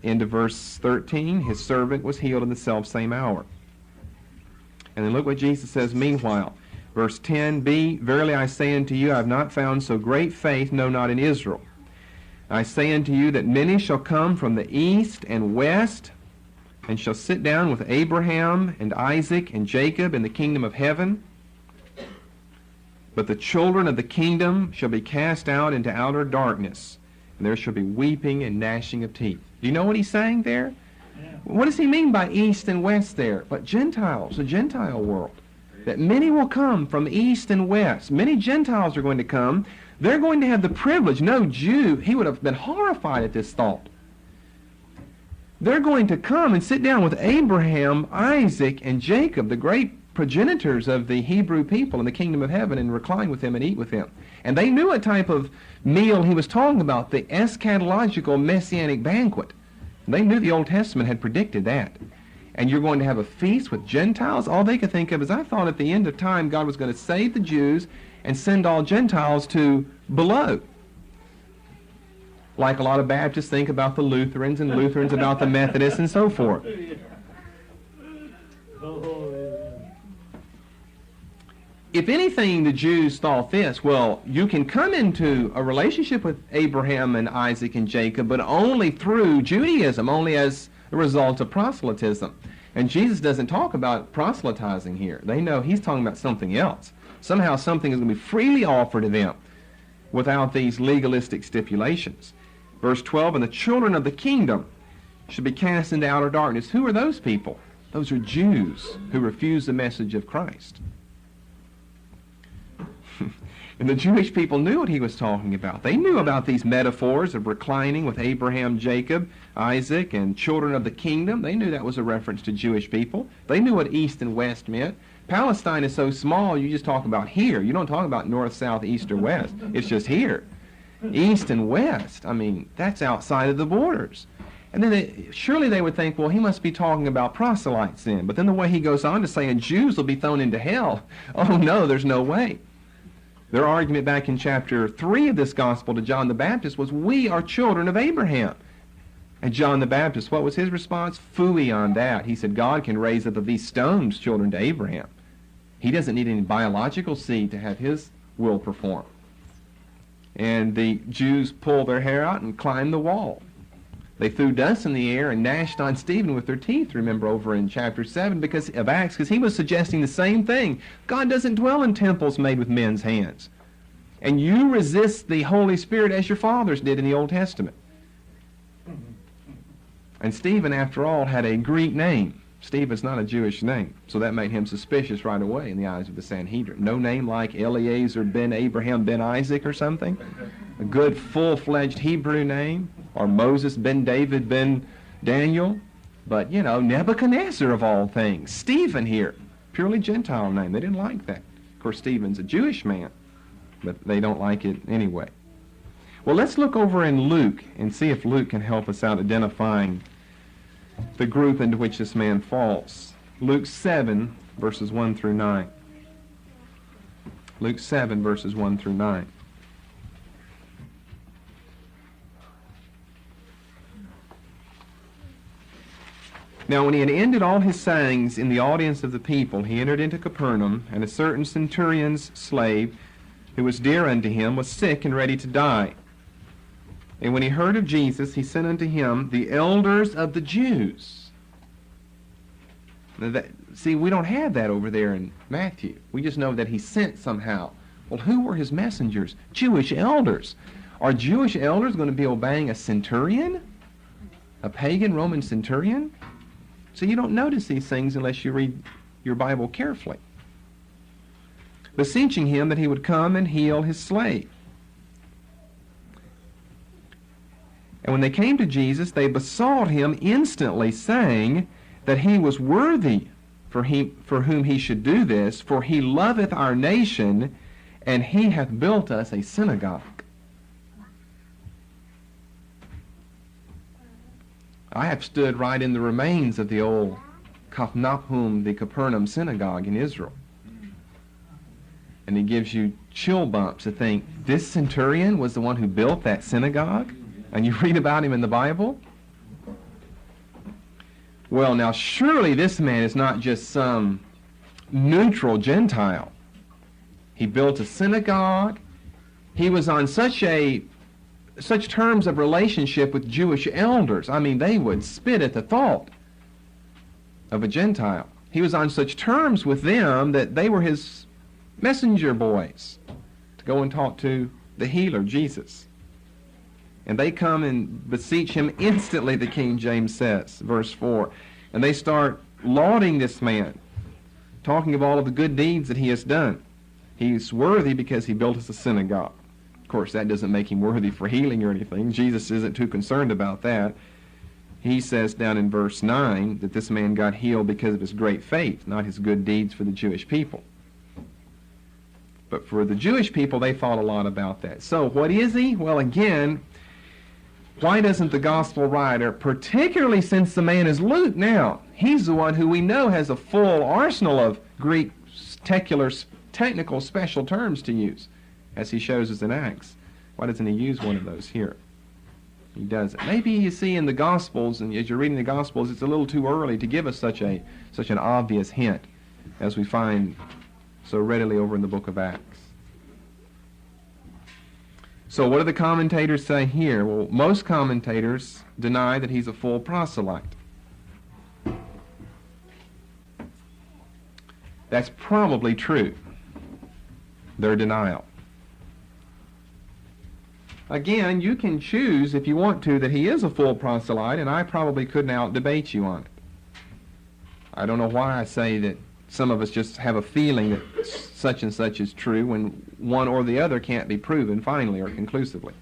Speaker 1: into verse 13, his servant was healed in the selfsame hour. And then look what Jesus says meanwhile. Verse 10, verily I say unto you, I have not found so great faith, no, not in Israel. I say unto you that many shall come from the east and west, and shall sit down with Abraham and Isaac and Jacob in the kingdom of heaven. But the children of the kingdom shall be cast out into outer darkness, and there shall be weeping and gnashing of teeth. Do you know what he's saying there? Yeah. What does he mean by east and west there? But Gentiles, the Gentile world. That many will come from east and west. Many Gentiles are going to come. They're going to have the privilege. No Jew, he would have been horrified at this thought. They're going to come and sit down with Abraham, Isaac, and Jacob, the great progenitors of the Hebrew people in the kingdom of heaven, and recline with him and eat with him. And they knew what type of meal he was talking about, the eschatological messianic banquet. They knew the Old Testament had predicted that. And you're going to have a feast with Gentiles? All they could think of is, I thought at the end of time God was going to save the Jews and send all Gentiles to below. Like a lot of Baptists think about the Lutherans, and Lutherans about the Methodists, and so forth. If anything, the Jews thought this, well, you can come into a relationship with Abraham and Isaac and Jacob, but only through Judaism, only as a result of proselytism. And Jesus doesn't talk about proselytizing here. They know he's talking about something else. Somehow something is going to be freely offered to them without these legalistic stipulations. Verse 12, and the children of the kingdom should be cast into outer darkness. Who are those people? Those are Jews who refuse the message of Christ. And the Jewish people knew what he was talking about. They knew about these metaphors of reclining with Abraham, Jacob, Isaac, and children of the kingdom. They knew that was a reference to Jewish people. They knew what east and west meant. Palestine is so small, you just talk about here. You don't talk about north, south, east, or west. It's just here. East and west, that's outside of the borders. And then surely they would think, well, he must be talking about proselytes then. But then the way he goes on to say, and Jews will be thrown into hell. Oh no, there's no way. Their argument back in chapter 3 of this gospel to John the Baptist was, we are children of Abraham. And John the Baptist, what was his response? Phooey on that. He said, God can raise up of these stones children to Abraham. He doesn't need any biological seed to have his will performed. And the Jews pulled their hair out and climbed the wall. They threw dust in the air and gnashed on Stephen with their teeth, remember, over in chapter 7 of Acts, because he was suggesting the same thing. God doesn't dwell in temples made with men's hands. And you resist the Holy Spirit as your fathers did in the Old Testament. And Stephen, after all, had a Greek name. Stephen's not a Jewish name, so that made him suspicious right away in the eyes of the Sanhedrin. No name like Eliezer ben Abraham ben Isaac or something. A good full-fledged Hebrew name. Or Moses ben David ben Daniel. But, Nebuchadnezzar of all things. Stephen here. Purely Gentile name. They didn't like that. Of course, Stephen's a Jewish man. But they don't like it anyway. Well, let's look over in Luke and see if Luke can help us out identifying the group into which this man falls. Luke 7, verses 1 through 9. Luke 7, verses 1 through 9. Now when he had ended all his sayings in the audience of the people, he entered into Capernaum, and a certain centurion's slave, who was dear unto him, was sick and ready to die. And when he heard of Jesus, he sent unto him the elders of the Jews. Now see, we don't have that over there in Matthew. We just know that he sent somehow. Well, who were his messengers? Jewish elders. Are Jewish elders going to be obeying a centurion? A pagan Roman centurion? So you don't notice these things unless you read your Bible carefully. Beseeching him that he would come and heal his slave. And when they came to Jesus, they besought him instantly, saying that he was worthy for whom he should do this, for he loveth our nation, and he hath built us a synagogue. I have stood right in the remains of the old Kapnahum, the Capernaum synagogue in Israel. And it gives you chill bumps to think, this centurion was the one who built that synagogue? And you read about him in the Bible? Well, now surely this man is not just some neutral Gentile. He built a synagogue. He was on such terms of relationship with Jewish elders. I mean, they would spit at the thought of a Gentile. He was on such terms with them that they were his messenger boys to go and talk to the healer, Jesus. And they come and beseech him instantly, the King James says, verse 4. And they start lauding this man, talking of all of the good deeds that he has done. He's worthy because he built us a synagogue. Of course, that doesn't make him worthy for healing or anything. Jesus isn't too concerned about that. He says down in verse 9 that this man got healed because of his great faith, not his good deeds for the Jewish people. But for the Jewish people, they thought a lot about that. So what is he? Well, again, why doesn't the gospel writer, particularly since the man is Luke now, he's the one who we know has a full arsenal of Greek technical special terms to use, as he shows us in Acts. Why doesn't he use one of those here? He doesn't. Maybe you see in the Gospels, and as you're reading the Gospels, it's a little too early to give us such an obvious hint as we find so readily over in the book of Acts. So what do the commentators say here? Well, most commentators deny that he's a full proselyte. That's probably true, their denial. Again, you can choose, if you want to, that he is a full proselyte, and I probably couldn't out-debate you on it. I don't know why I say that some of us just have a feeling that such and such is true when one or the other can't be proven finally or conclusively.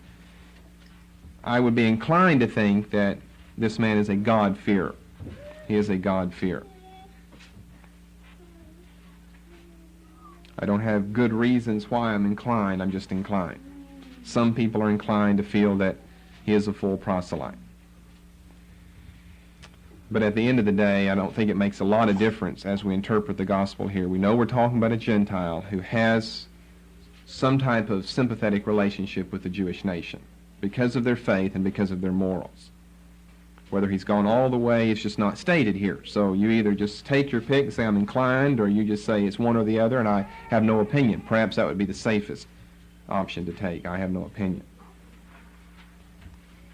Speaker 1: I would be inclined to think that this man is a God-fearer. He is a God-fearer. I don't have good reasons why I'm inclined. I'm just inclined. Some people are inclined to feel that he is a full proselyte. But at the end of the day, I don't think it makes a lot of difference as we interpret the gospel here. We know we're talking about a Gentile who has some type of sympathetic relationship with the Jewish nation because of their faith and because of their morals. Whether he's gone all the way, it's just not stated here. So you either just take your pick and say I'm inclined, or you just say it's one or the other and I have no opinion. Perhaps that would be the safest option to take. I have no opinion.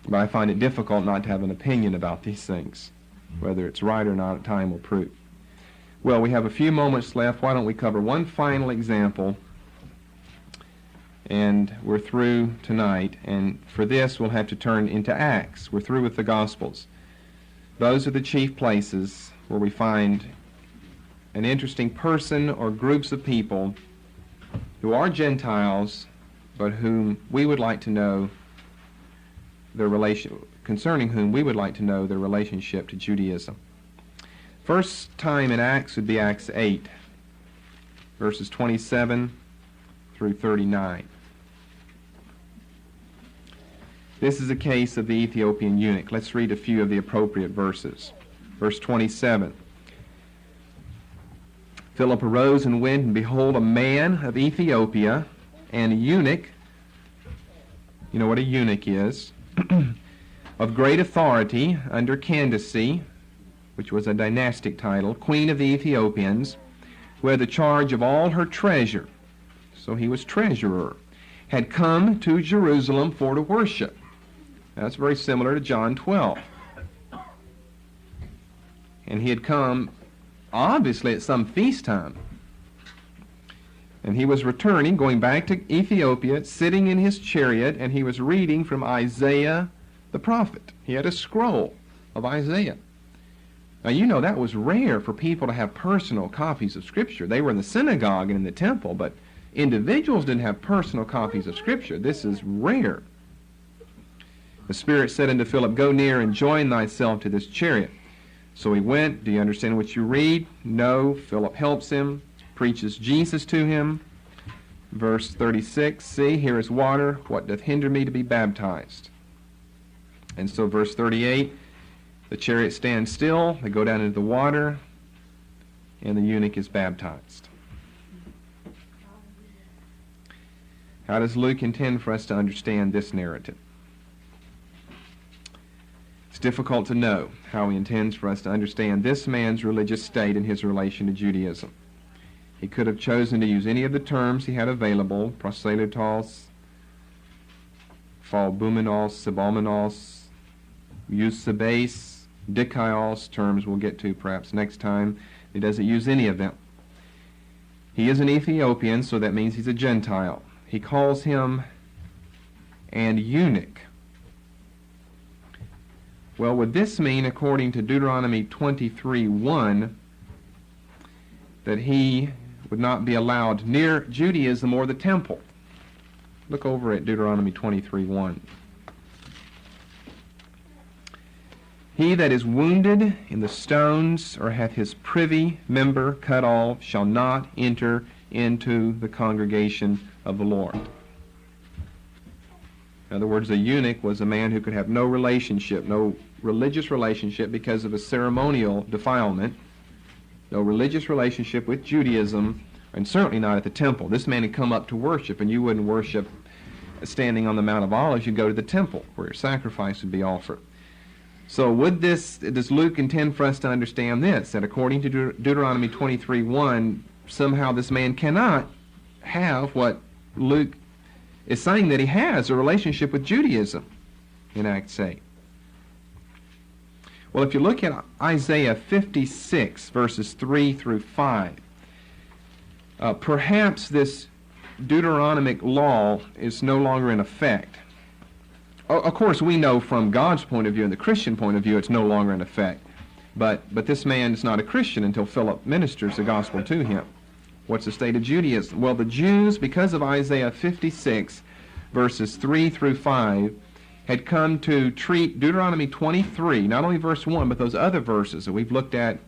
Speaker 1: But I find it difficult not to have an opinion about these things. Whether it's right or not, time will prove. Well, we have a few moments left. Why don't we cover one final example, and we're through tonight. And for this, we'll have to turn into Acts. We're through with the Gospels. Those are the chief places where we find an interesting person or groups of people who are Gentiles, but whom we would like to know concerning whom we would like to know their relationship to Judaism. First time in Acts would be Acts 8, verses 27 through 39. This is a case of the Ethiopian eunuch. Let's read a few of the appropriate verses. Verse 27. Philip arose and went, and behold, a man of Ethiopia, and a eunuch, you know what a eunuch is, of great authority under Candace, which was a dynastic title, queen of the Ethiopians, who had the charge of all her treasure, so he was treasurer, had come to Jerusalem for to worship. That's very similar to John 12. And he had come, obviously, at some feast time. And he was returning, going back to Ethiopia, sitting in his chariot, and he was reading from Isaiah the prophet. He had a scroll of Isaiah. Now, you know that was rare for people to have personal copies of Scripture. They were in the synagogue and in the temple, but individuals didn't have personal copies of Scripture. This is rare. The Spirit said unto Philip, Go near and join thyself to this chariot. So he went. Do you understand what you read? No. Philip helps him, preaches Jesus to him. Verse 36, See, here is water. What doth hinder me to be baptized? And so verse 38, the chariot stands still. They go down into the water, and the eunuch is baptized. How does Luke intend for us to understand this narrative? It's difficult to know how he intends for us to understand this man's religious state and his relation to Judaism. He could have chosen to use any of the terms he had available, proselytos, phalbumenos, sibalmenos, eusebes, dikaios, terms we'll get to perhaps next time. He doesn't use any of them. He is an Ethiopian, so that means he's a Gentile. He calls him an eunuch. Well, would this mean, according to Deuteronomy 23:1, that he would not be allowed near Judaism or the temple? Look over at Deuteronomy 23:1. He that is wounded in the stones or hath his privy member cut off shall not enter into the congregation of the Lord. In other words, a eunuch was a man who could have no relationship, no religious relationship because of a ceremonial defilement, no religious relationship with Judaism, and certainly not at the temple. This man had come up to worship, and you wouldn't worship standing on the Mount of Olives. You'd go to the temple where your sacrifice would be offered. So does Luke intend for us to understand this, that according to Deuteronomy 23:1, somehow this man cannot have what Luke is saying that he has, a relationship with Judaism in Acts 8? Well, if you look at Isaiah 56, verses 3 through 5, perhaps this Deuteronomic law is no longer in effect. Of course, we know from God's point of view and the Christian point of view it's no longer in effect. But this man is not a Christian until Philip ministers the gospel to him. What's the state of Judaism? Well, the Jews, because of Isaiah 56, verses 3 through 5, had come to treat Deuteronomy 23, not only verse 1, but those other verses that we've looked at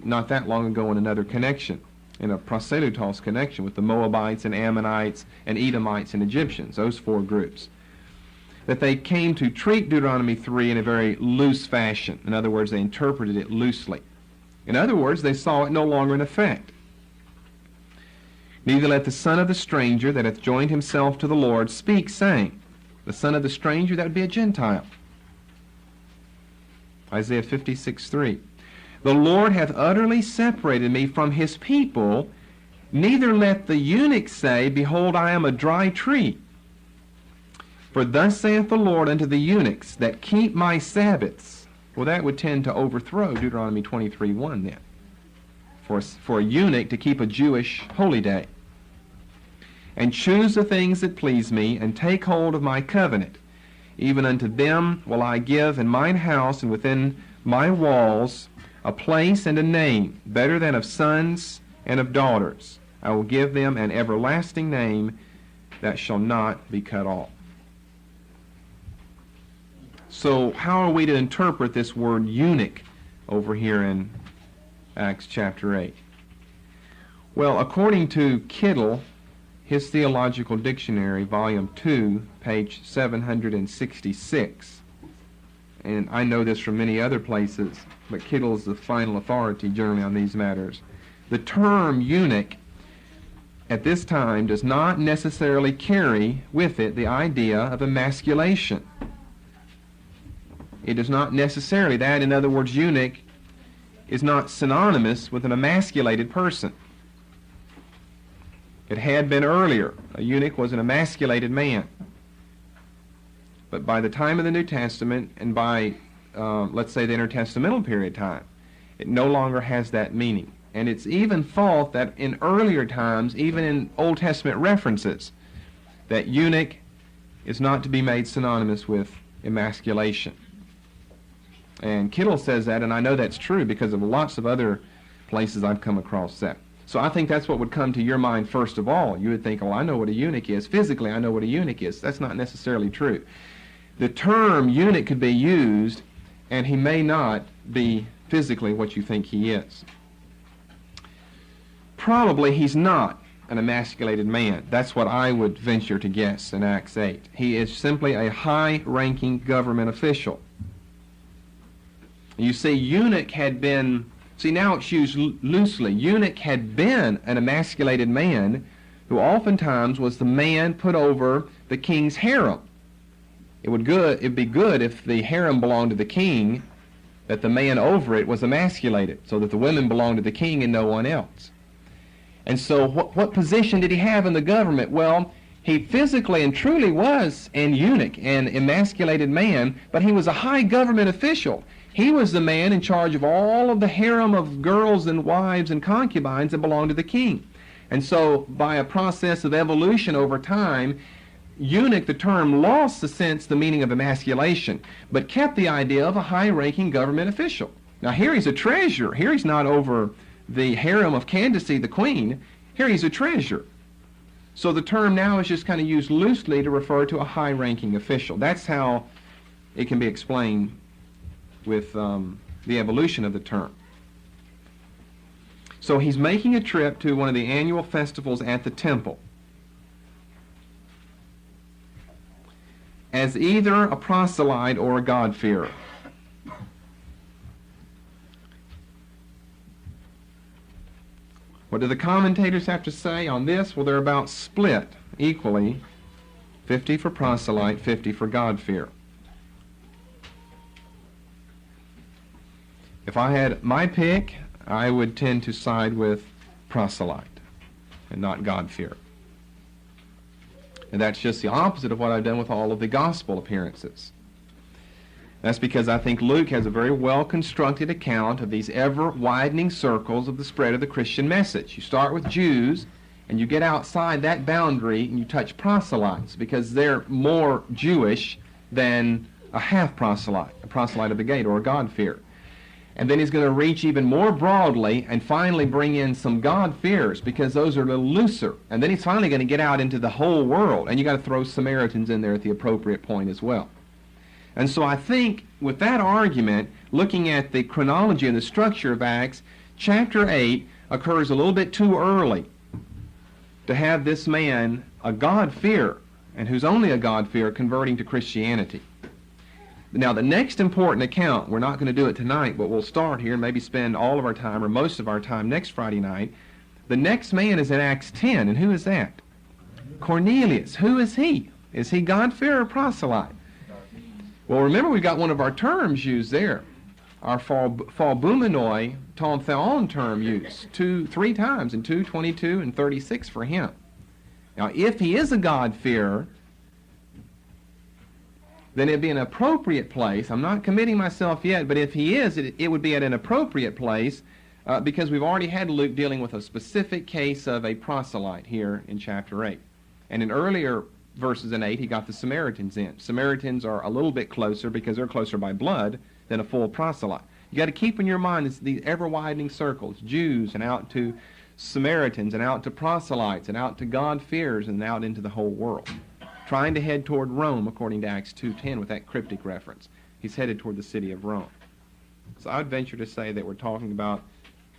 Speaker 1: not that long ago in another connection, in a proselytos connection with the Moabites and Ammonites and Edomites and Egyptians, those four groups, that they came to treat Deuteronomy 3 in a very loose fashion. In other words, they interpreted it loosely. In other words, they saw it no longer in effect. Neither let the son of the stranger that hath joined himself to the Lord speak, saying, the son of the stranger, that would be a Gentile. Isaiah 56:3. The Lord hath utterly separated me from his people, neither let the eunuch say, Behold, I am a dry tree. For thus saith the Lord unto the eunuchs that keep my Sabbaths. Well, that would tend to overthrow Deuteronomy 23:1 then. For a eunuch to keep a Jewish holy day. And choose the things that please me, and take hold of my covenant. Even unto them will I give in mine house and within my walls a place and a name, better than of sons and of daughters. I will give them an everlasting name that shall not be cut off. So how are we to interpret this word eunuch over here in Acts chapter 8? Well, according to Kittle, his Theological Dictionary, Volume 2, page 766, and I know this from many other places, but Kittle is the final authority generally on these matters. The term eunuch at this time does not necessarily carry with it the idea of emasculation. It is not necessarily that. In other words, eunuch is not synonymous with an emasculated person. It had been earlier. A eunuch was an emasculated man. But by the time of the New Testament and by, let's say, the intertestamental period of time, it no longer has that meaning. And it's even thought that in earlier times, even in Old Testament references, that eunuch is not to be made synonymous with emasculation. And Kittle says that, and I know that's true because of lots of other places I've come across that. So I think that's what would come to your mind first of all. You would think, oh, I know what a eunuch is. Physically, I know what a eunuch is. That's not necessarily true. The term eunuch could be used, and he may not be physically what you think he is. Probably he's not an emasculated man. That's what I would venture to guess in Acts 8. He is simply a high-ranking government official. You see, eunuch had been, see now it's used loosely, eunuch had been an emasculated man who oftentimes was the man put over the king's harem. It'd be good if the harem belonged to the king, that the man over it was emasculated, so that the women belonged to the king and no one else. And so what position did he have in the government? Well, he physically and truly was an eunuch, an emasculated man, but he was a high government official. He was the man in charge of all of the harem of girls and wives and concubines that belonged to the king. And so by a process of evolution over time, eunuch, the term, lost the meaning of emasculation, but kept the idea of a high-ranking government official. Now here he's a treasurer. Here he's not over the harem of Candace, the queen. Here he's a treasurer. So the term now is just kind of used loosely to refer to a high-ranking official. That's how it can be explained with the evolution of the term. So he's making a trip to one of the annual festivals at the temple as either a proselyte or a God-fearer. What do the commentators have to say on this? Well, they're about split equally, 50 for proselyte, 50 for God-fearer. If I had my pick, I would tend to side with proselyte and not God-fearer. And that's just the opposite of what I've done with all of the gospel appearances. That's because I think Luke has a very well-constructed account of these ever-widening circles of the spread of the Christian message. You start with Jews, and you get outside that boundary, and you touch proselytes, because they're more Jewish than a half-proselyte, a proselyte of the gate, or a God-fearer. And then he's going to reach even more broadly and finally bring in some God-fearers, because those are a little looser. And then he's finally going to get out into the whole world, and you got to throw Samaritans in there at the appropriate point as well. And so I think with that argument, looking at the chronology and the structure of Acts, chapter 8 occurs a little bit too early to have this man, a God-fearer, and who's only a God-fearer, converting to Christianity. Now, the next important account, we're not going to do it tonight, but we'll start here and maybe spend all of our time or most of our time next Friday night. The next man is in Acts 10, and who is that? Cornelius. Who is he? Is he God-fearer or proselyte? Well, remember, we've got one of our terms used there. Our falbumenoi tom theon term used 3 times in 2, 22, and 36 for him. Now, if he is a God-fearer, then it'd be an appropriate place. I'm not committing myself yet, but if he is, it would be at an appropriate place because we've already had Luke dealing with a specific case of a proselyte here in chapter 8. And in earlier verses in 8, he got the Samaritans in. Samaritans are a little bit closer because they're closer by blood than a full proselyte. You got to keep in your mind these ever-widening circles, Jews and out to Samaritans and out to proselytes and out to God-fearers and out into the whole world. Trying to head toward Rome, according to Acts 2:10, with that cryptic reference. He's headed toward the city of Rome. So I would venture to say that we're talking about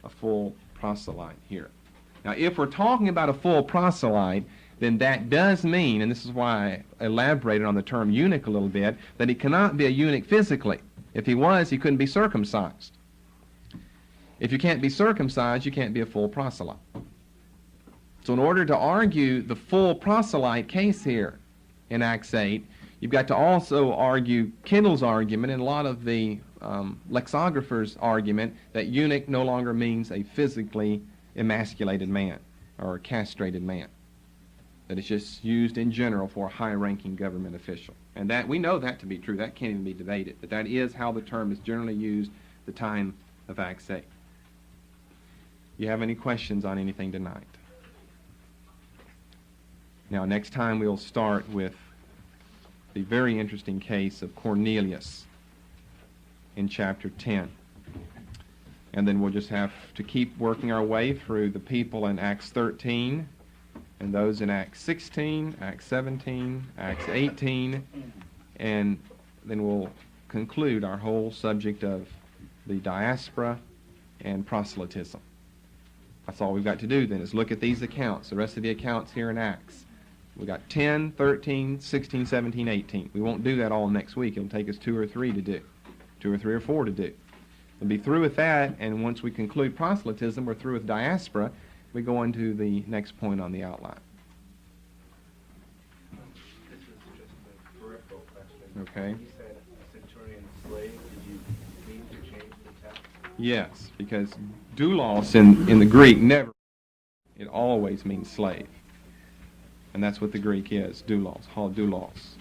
Speaker 1: a full proselyte here. Now, if we're talking about a full proselyte, then that does mean, and this is why I elaborated on the term eunuch a little bit, that he cannot be a eunuch physically. If he was, he couldn't be circumcised. If you can't be circumcised, you can't be a full proselyte. So in order to argue the full proselyte case here, in Acts 8, you've got to also argue Kindle's argument and a lot of the lexicographers' argument that eunuch no longer means a physically emasculated man or a castrated man. that it's just used in general for a high-ranking government official. And that we know that to be true. That can't even be debated. But that is how the term is generally used at the time of Acts 8. You have any questions on anything tonight? Now, next time we'll start with the very interesting case of Cornelius in chapter 10. And then we'll just have to keep working our way through the people in Acts 13, and those in Acts 16, Acts 17, Acts 18, and then we'll conclude our whole subject of the diaspora and proselytism. That's all we've got to do then, is look at these accounts, the rest of the accounts here in Acts. We've got 10, 13, 16, 17, 18. We won't do that all next week. It'll take us 2 or 3 to do, 2 or 3 or 4 to do. We'll be through with that, and once we conclude proselytism, we're through with diaspora. We go on to the next point on the outline.
Speaker 2: This is just a peripheral question.
Speaker 1: Okay.
Speaker 2: You said a centurion slave. Did you mean to change the text?
Speaker 1: Yes, because doulos in the Greek never, it always means slave. And that's what the Greek is, doulos, doulos.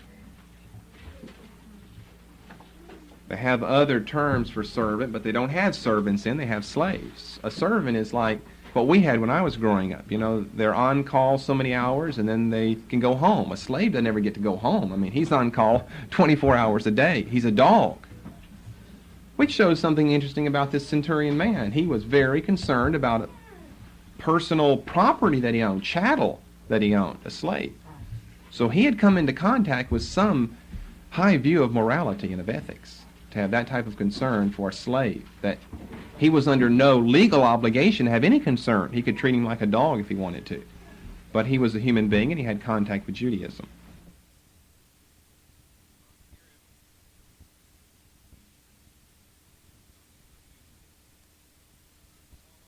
Speaker 1: They have other terms for servant, but they don't have servants in, they have slaves. A servant is like what we had when I was growing up. You know, they're on call so many hours and then they can go home. A slave doesn't ever get to go home. I mean, he's on call 24 hours a day. He's a dog. Which shows something interesting about this centurion man. He was very concerned about personal property that he owned, chattel that he owned, a slave. So he had come into contact with some high view of morality and of ethics, to have that type of concern for a slave, that he was under no legal obligation to have any concern. He could treat him like a dog if he wanted to. But he was a human being and he had contact with Judaism.